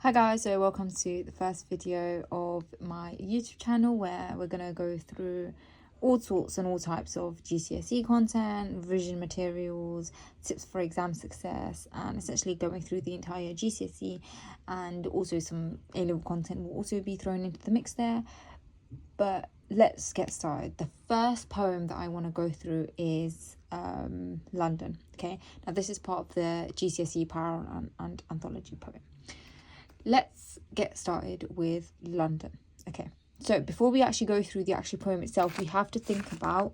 Hi guys, so welcome to the first video of my YouTube channel where we're going to go through all sorts and all types of GCSE content, revision materials, tips for exam success, and essentially going through the entire GCSE, and also some A-level content will also be thrown into the mix there. But let's get started. The first poem that I want to go through is London. Okay, now this is part of the GCSE Power and Anthology poem. Let's get started with London. Okay, so before we actually go through the actual poem itself, we have to think about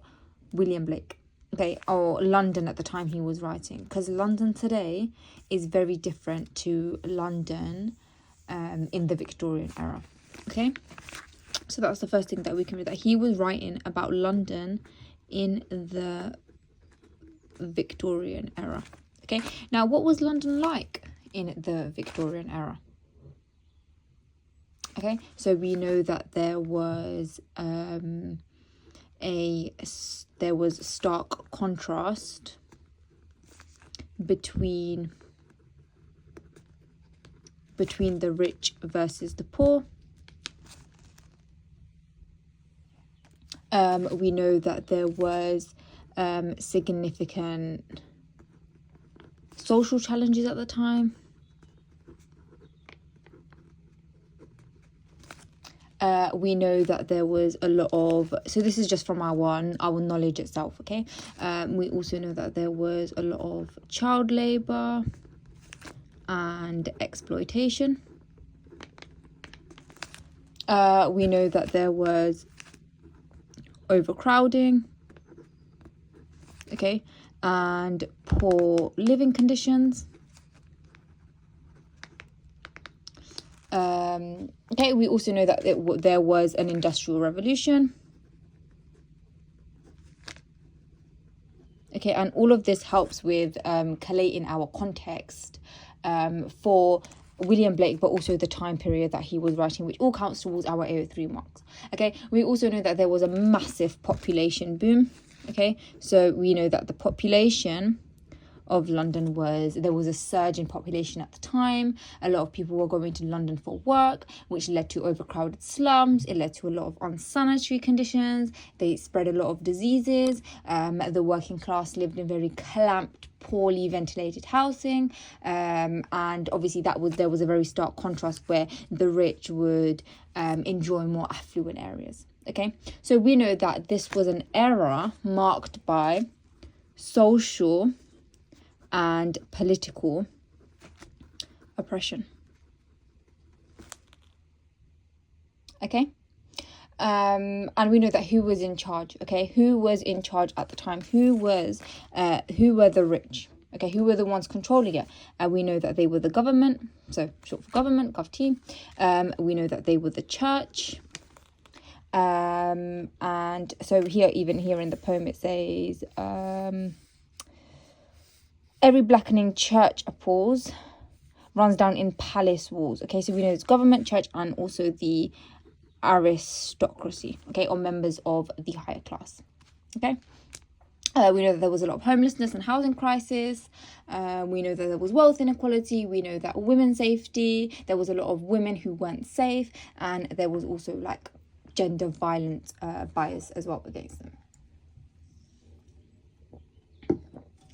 William Blake, okay, or London at the time he was writing, because London today is very different to London in the Victorian era. Okay, so that's the first thing that we can read, that he was writing about London in the Victorian era. Okay, now what was London like in the Victorian era? Okay, so we know that there was stark contrast between the rich versus the poor. We know that there was significant social challenges at the time. We know that there was a lot of, so this is just from our knowledge itself, okay? We also know that there was a lot of child labour and exploitation. We know that there was overcrowding, okay, and poor living conditions. Okay, we also know that there was an industrial revolution. Okay, and all of this helps with collating our context for William Blake, but also the time period that he was writing, which all counts towards our AO3 marks. Okay, we also know that there was a massive population boom. Okay, so we know that the population of London there was a surge in population at the time. A lot of people were going to London for work, which led to overcrowded slums. It led to a lot of unsanitary conditions. They spread a lot of diseases. The working class lived in very clamped, poorly ventilated housing, and obviously there was a very stark contrast where the rich would enjoy more affluent areas. Okay, so we know that this was an era marked by social and political oppression. Okay, and we know that who was in charge. Okay, who was in charge at the time? Who were the rich? Okay, who were the ones controlling it? We know that they were the government, so short for government, Gov-T. We know that they were the church. And so here in the poem it says, every blackening church applause runs down in palace walls. Okay, so we know it's government, church, and also the aristocracy, okay, or members of the higher class. Okay, we know that there was a lot of homelessness and housing crisis. We know that there was wealth inequality. We know that women's safety, there was a lot of women who weren't safe, and there was also like gender violence bias as well against them.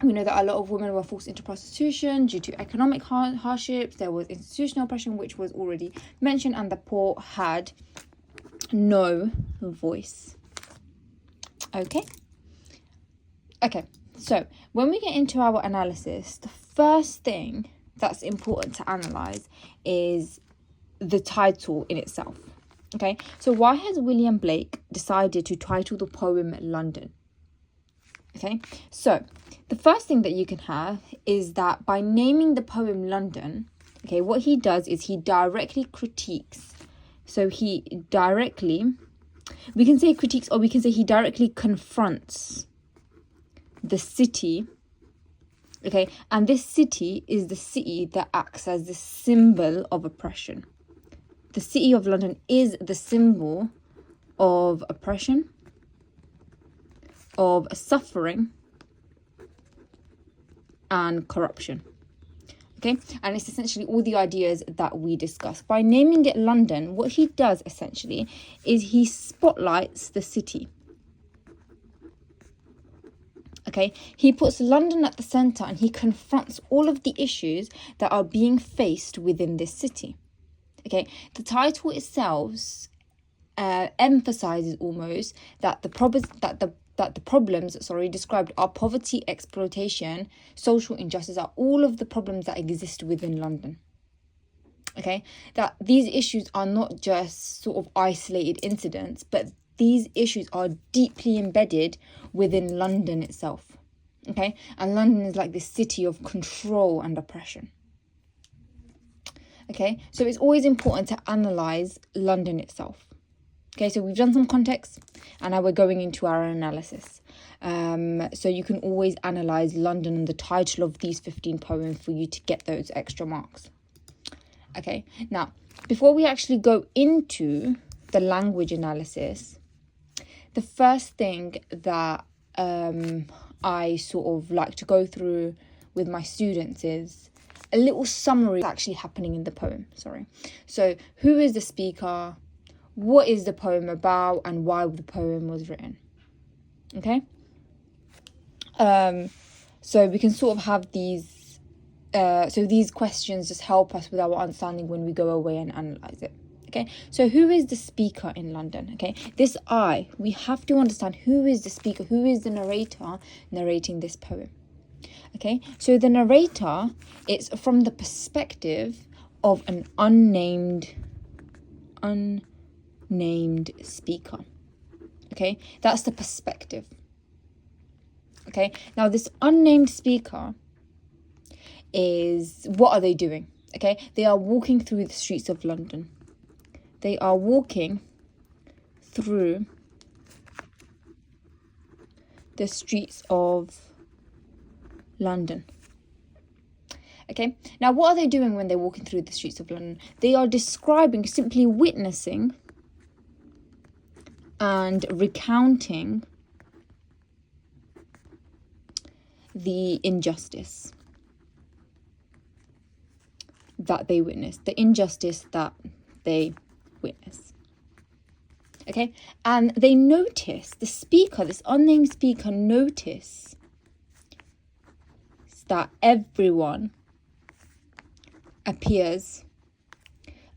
We know that a lot of women were forced into prostitution due to economic hardships. There was institutional oppression, which was already mentioned, and the poor had no voice. Okay, so when we get into our analysis, the first thing that's important to analyze is the title in itself. Okay, so why has William Blake decided to title the poem London? Okay, so the first thing that you can have is that by naming the poem London, okay, what he does is he directly critiques. So we can say critiques, or we can say he directly confronts the city. Okay, and this city is the city that acts as the symbol of oppression. The city of London is the symbol of oppression, of suffering, and corruption. Okay, and it's essentially all the ideas that we discuss. By naming it London, what he does essentially is he spotlights the city. Okay, he puts London at the centre and he confronts all of the issues that are being faced within this city. Okay, the title itself emphasizes almost that the problems described are poverty, exploitation, social injustice, are all of the problems that exist within London. Okay, that these issues are not just sort of isolated incidents, but these issues are deeply embedded within London itself. Okay, and London is like this city of control and oppression. Okay, so it's always important to analyze London itself. Okay, so we've done some context and now we're going into our analysis. So you can always analyze London and the title of these 15 poems for you to get those extra marks. Okay, now before we actually go into the language analysis, the first thing that I sort of like to go through with my students is a little summary of what's actually happening in the poem. So who is the speaker? What is the poem about and why the poem was written? Okay. So we can sort of have these, so these questions just help us with our understanding when we go away and analyze it. Okay, so who is the speaker in London? Okay, we have to understand who is the speaker, who is the narrator narrating this poem. Okay, so the narrator, it's from the perspective of an unnamed speaker. Okay, that's the perspective. Okay, now this unnamed speaker what are they doing? Okay, they are walking through the streets of London. They are walking through the streets of London. Okay, now what are they doing when they're walking through the streets of London? They are describing, simply witnessing and recounting the injustice that they witness, the injustice that they witness. Okay, and they notice, the speaker, this unnamed speaker, notice that everyone appears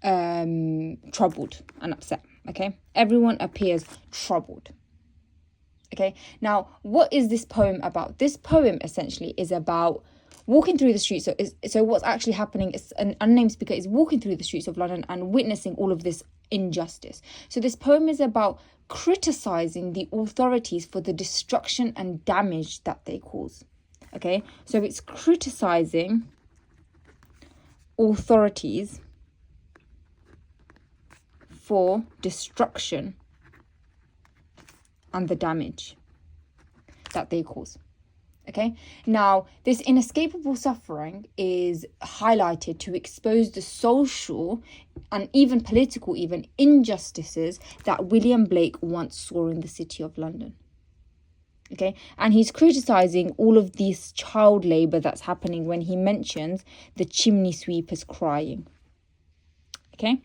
troubled and upset. Okay, everyone appears troubled. Okay, now what is this poem about? This poem essentially is about walking through the streets. So what's actually happening is an unnamed speaker is walking through the streets of London and witnessing all of this injustice. So this poem is about criticizing the authorities for the destruction and damage that they cause. Okay, so it's criticizing authorities for destruction and the damage that they cause. Okay, now this inescapable suffering is highlighted to expose the social and even political injustices that William Blake once saw in the city of London. Okay, and he's criticizing all of this child labor that's happening when he mentions the chimney sweepers crying. Okay,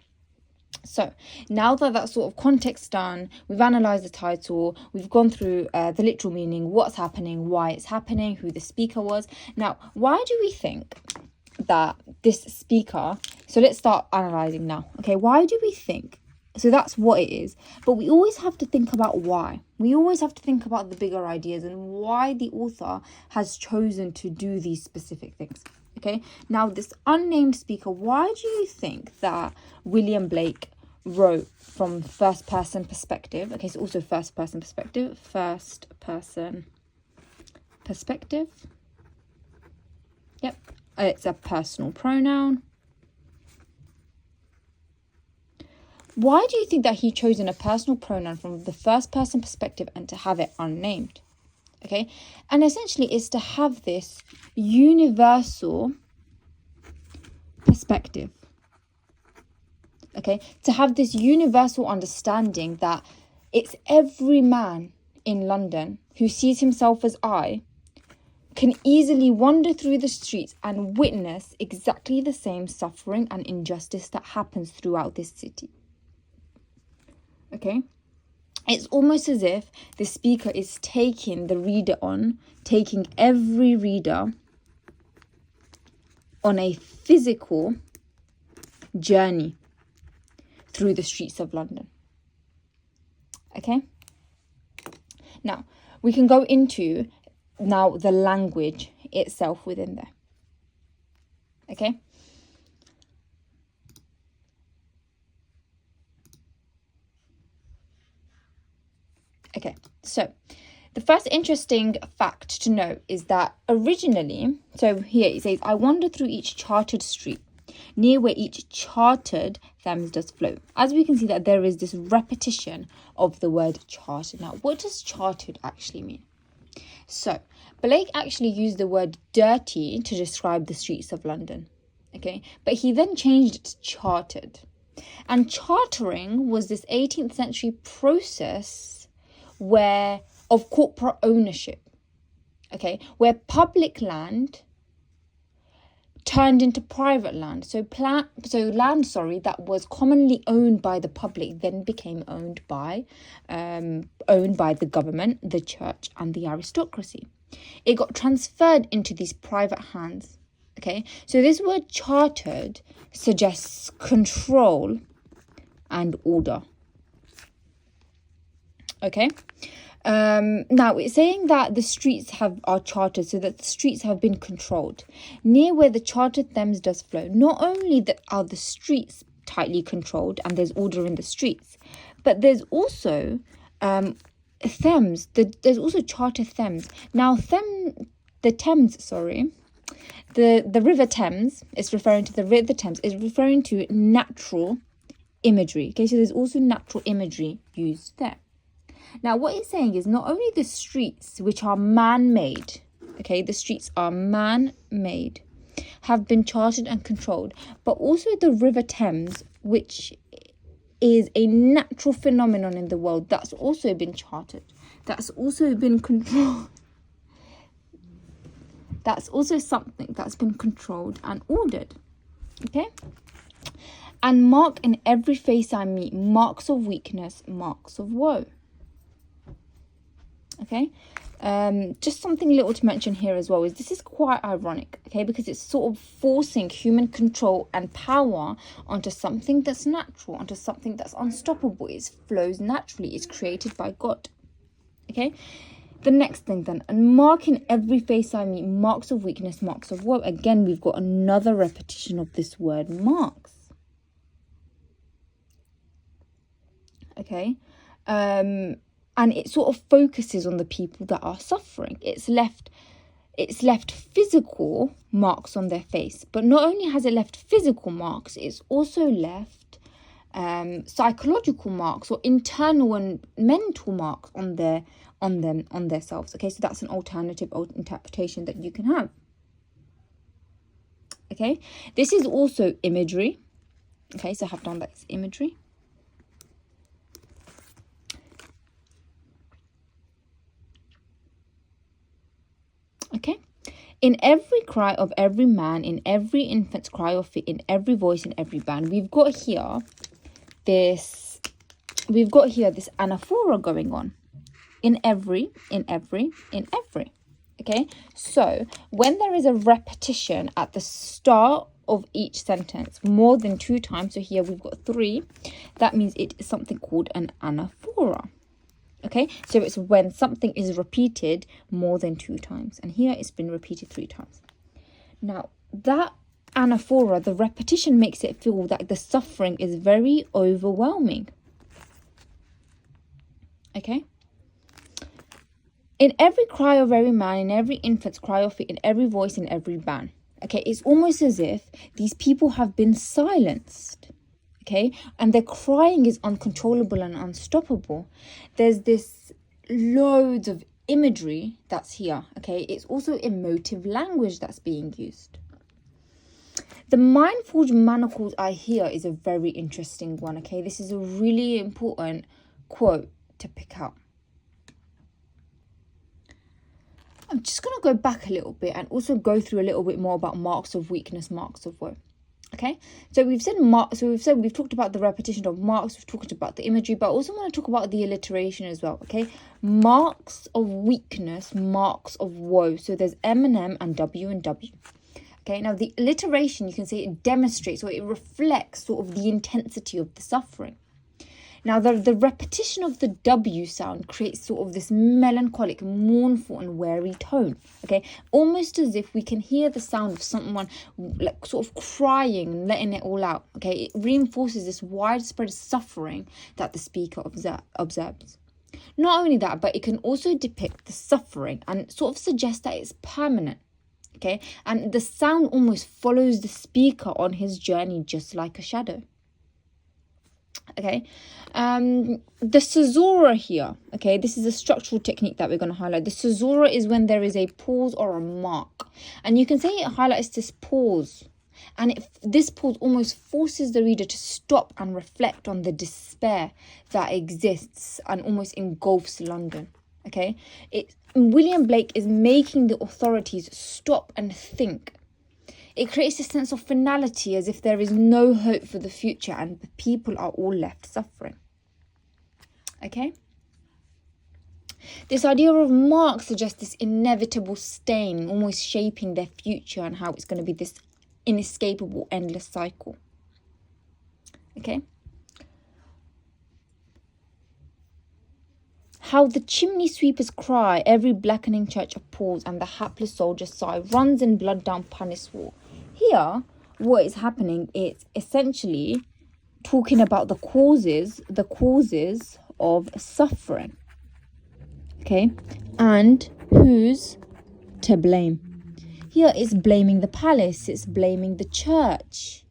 so now that that sort of context done, we've analysed the title, we've gone through the literal meaning, what's happening, why it's happening, who the speaker was. Now, why do we think that this speaker, so let's start analysing now. Okay, why do we think, so that's what it is, but we always have to think about why. We always have to think about the bigger ideas and why the author has chosen to do these specific things. Okay, now this unnamed speaker, why do you think that William Blake wrote from first person perspective? Okay, so also first person perspective. Yep, it's a personal pronoun. Why do you think that he chosen a personal pronoun from the first person perspective and to have it unnamed? Okay, and essentially it's to have this universal perspective. Okay, to have this universal understanding that it's every man in London who sees himself as I, can easily wander through the streets and witness exactly the same suffering and injustice that happens throughout this city. Okay? It's almost as if the speaker is taking every reader on a physical journey through the streets of London. Okay? Now, we can go into the language itself within there. Okay? Okay, so the first interesting fact to note is that originally, so here it says, I wander through each chartered street, near where each chartered Thames does flow. As we can see that there is this repetition of the word chartered. Now, what does chartered actually mean? So, Blake actually used the word dirty to describe the streets of London, okay? But he then changed it to chartered. And chartering was this 18th century process of corporate ownership, okay, where public land turned into private land. So land that was commonly owned by the public then became owned by the government, the church, and the aristocracy. It got transferred into these private hands. Okay, so this word chartered suggests control and order. Okay. Now it's saying that the streets are chartered, so that the streets have been controlled. Near where the chartered Thames does flow, not only are the streets tightly controlled and there's order in the streets, but there's also Thames. There's also chartered Thames. Now the River Thames is referring to the River Thames is referring to natural imagery. Okay, so there's also natural imagery used there. Now, what it's saying is not only the streets, which are man-made, okay, the streets are man-made, have been charted and controlled, but also the River Thames, which is a natural phenomenon in the world, that's also been charted, that's also been controlled. That's also something that's been controlled and ordered, okay? And mark in every face I meet, marks of weakness, marks of woe. Okay, just something little to mention here as well is this is quite ironic, okay, because it's sort of forcing human control and power onto something that's natural, onto something that's unstoppable. It flows naturally, it's created by God. Okay, the next thing then, and mark in every face I meet, marks of weakness, marks of woe. Again, we've got another repetition of this word marks. Okay, and it sort of focuses on the people that are suffering. It's left physical marks on their face, but not only has it left physical marks, it's also left psychological marks or internal and mental marks on themselves. Okay, so that's an alternative interpretation that you can have. Okay, this is also imagery. Okay, so I have done that as imagery. Okay, in every cry of every man, in every infant's cry of feet, in every voice, in every band, we've got here this anaphora going on. In every. Okay, so when there is a repetition at the start of each sentence more than 2 times, so here we've got 3, that means it is something called an anaphora. Okay, so it's when something is repeated more than 2 times. And here it's been repeated 3 times. Now, that anaphora, the repetition makes it feel that the suffering is very overwhelming. Okay? In every cry of every man, in every infant's cry of feet, in every voice, in every band. Okay, it's almost as if these people have been silenced. Okay, and their crying is uncontrollable and unstoppable. There's this loads of imagery that's here. Okay, it's also emotive language that's being used. The mind-forged manacles I hear is a very interesting one. Okay, this is a really important quote to pick out. I'm just going to go back a little bit and also go through a little bit more about marks of weakness, marks of woe. Okay, so we've talked about the repetition of marks, we've talked about the imagery, but I also want to talk about the alliteration as well. Okay, marks of weakness, marks of woe. So there's M and M and W and W. Okay, now the alliteration, you can say it demonstrates or it reflects sort of the intensity of the suffering. Now, the repetition of the W sound creates sort of this melancholic, mournful and weary tone, okay? Almost as if we can hear the sound of someone like sort of crying and letting it all out, okay? It reinforces this widespread suffering that the speaker observes. Not only that, but it can also depict the suffering and sort of suggest that it's permanent, okay? And the sound almost follows the speaker on his journey just like a shadow. Okay, the caesura here, okay, this is a structural technique that we're going to highlight. The caesura is when there is a pause or a mark, and you can say it highlights this pause, and this pause almost forces the reader to stop and reflect on the despair that exists and almost engulfs London. Okay, William Blake is making the authorities stop and think. It creates a sense of finality, as if there is no hope for the future and the people are all left suffering. Okay? This idea of mark suggests this inevitable stain, almost shaping their future and how it's going to be this inescapable, endless cycle. Okay? How the chimney sweepers cry, every blackening church appalls, and the hapless soldiers sigh, runs in blood down Punis wall. Here, what is happening is essentially talking about the causes of suffering. Okay, and who's to blame? Here it's blaming the palace, it's blaming the church.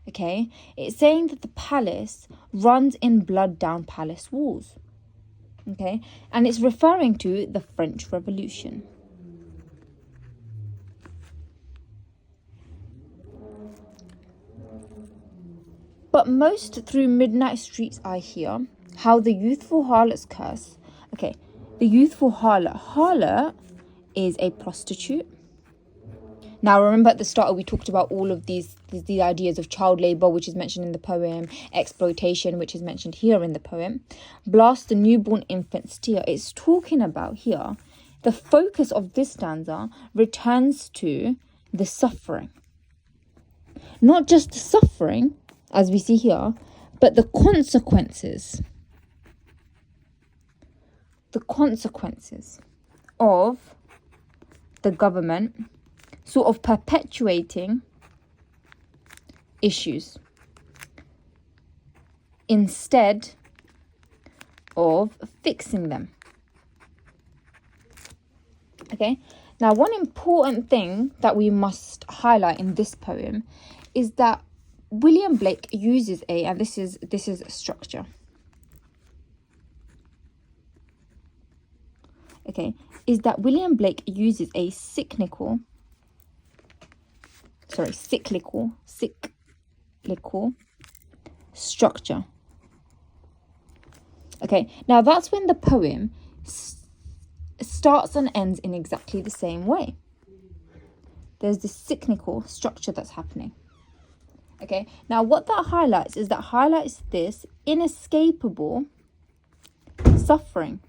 Okay, it's saying that the palace runs in blood down palace walls. Okay, and it's referring to the French Revolution. But most through midnight streets I hear how the youthful harlot's curse. Okay, the youthful harlot is a prostitute. Now, remember at the start we talked about all of these ideas of child labour, which is mentioned in the poem, exploitation, which is mentioned here in the poem. Blast the newborn infant's tear. It's talking about here, the focus of this stanza returns to the suffering. Not just the suffering, as we see here, but the consequences. The consequences of the government sort of perpetuating issues instead of fixing them. Okay, now one important thing that we must highlight in this poem is that William Blake uses and this is a structure. Okay, is that William Blake uses a cyclical structure. Okay, now that's when the poem starts and ends in exactly the same way. There's this cyclical structure that's happening. Okay, now what that highlights is this inescapable suffering.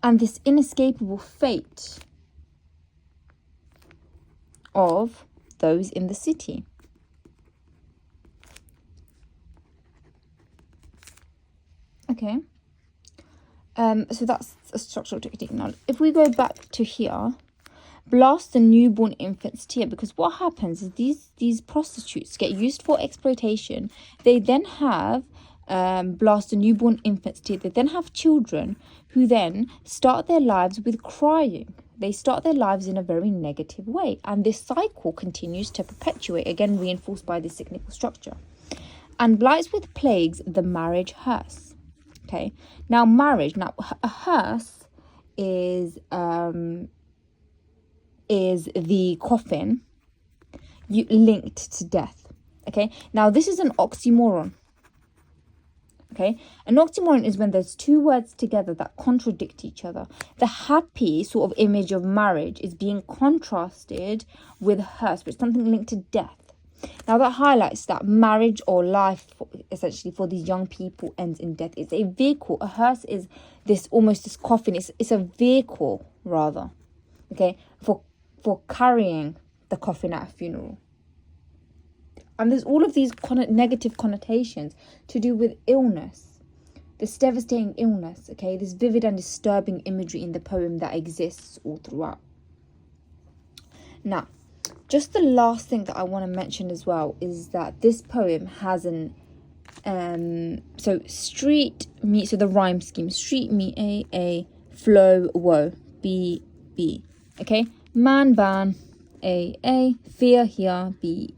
And this inescapable fate of those in the city. Okay. So that's a structural technique. Now, if we go back to here, blast the newborn infant's tear, because what happens is these prostitutes get used for exploitation. They then have blast a newborn infant's tear. They then have children who then start their lives with crying. They start their lives in a very negative way, and this cycle continues to perpetuate, again reinforced by this cyclical structure. And blights with plagues the marriage hearse. Okay, now marriage. Now a hearse is the coffin linked to death. Okay, now this is an oxymoron. Okay, an oxymoron is when there's two words together that contradict each other. The happy sort of image of marriage is being contrasted with hearse, which is something linked to death. Now that highlights that marriage or life, essentially for these young people, ends in death. It's a vehicle. A hearse is this almost this coffin. It's a vehicle rather, okay, for carrying the coffin at a funeral. And there's all of these negative connotations to do with illness, this devastating illness, okay, this vivid and disturbing imagery in the poem that exists all throughout. Now, just the last thing that I want to mention as well is that this poem has an so street meet, so the rhyme scheme, street meet a flow woe b, okay, man ban a, fear here b,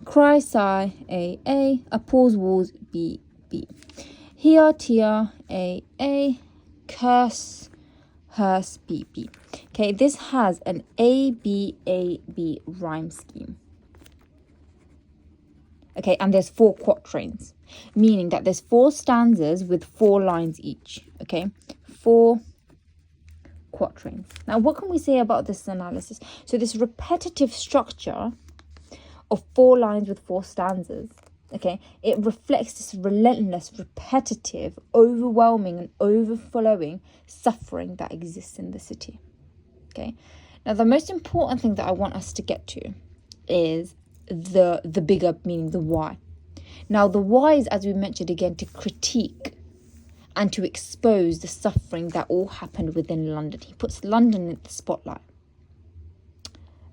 cry sigh a, applause walls b, here tear a, curse hearse b. Okay, this has an A-B rhyme scheme. Okay, and there's 4 quatrains, meaning that there's 4 stanzas with 4 lines each. Okay, 4 quatrains. Now, what can we say about this analysis? So this repetitive structure of 4 lines with 4 stanzas, okay, it reflects this relentless, repetitive, overwhelming and overflowing suffering that exists in the city. Okay, now the most important thing that I want us to get to is the bigger meaning, the why. Now the why is, as we mentioned again, to critique and to expose the suffering that all happened within London. He puts London in the spotlight.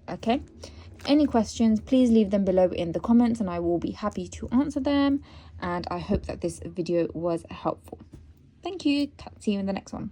Okay, any questions, please leave them below in the comments and I will be happy to answer them. And I hope that this video was helpful. Thank you. See you in the next one.